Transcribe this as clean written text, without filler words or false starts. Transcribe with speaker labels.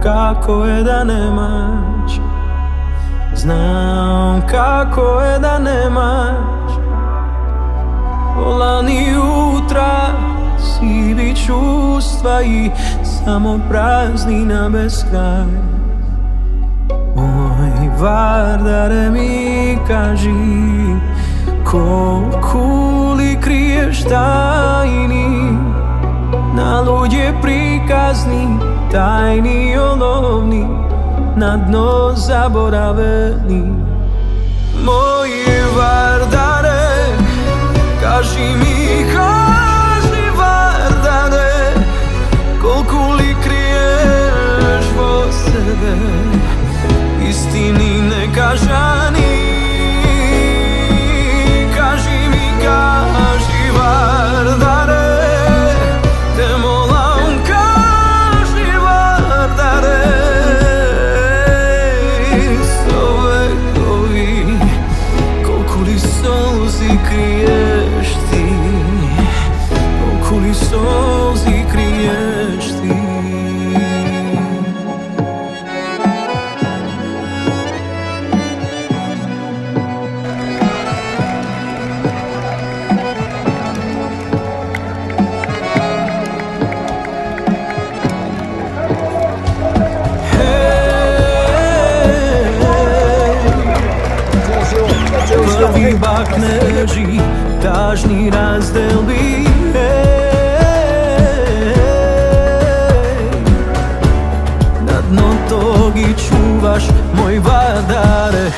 Speaker 1: kako je da nemaš. Znam kako je da nemaš. Volani jutra, sivi čustva i samo praznina bez kraja. Moj Vardare mi kaži, koliko li kriješ tajni, na lud je prikazni, tajni olovni, na dno zaboraveni. Moji Vardare, kaži mi, kaži Vardare, koliko li kriješ vo sebe, istini nekažani. Kaži mi, kaži Vardare, te molam, kaži Vardare. Sovekovi, koliko li solzi kriješ ti, koliko li solzi kriješ ti. Prvi bakneži, tažni razdelbi, na dno tog i čuvaš moj Vardare.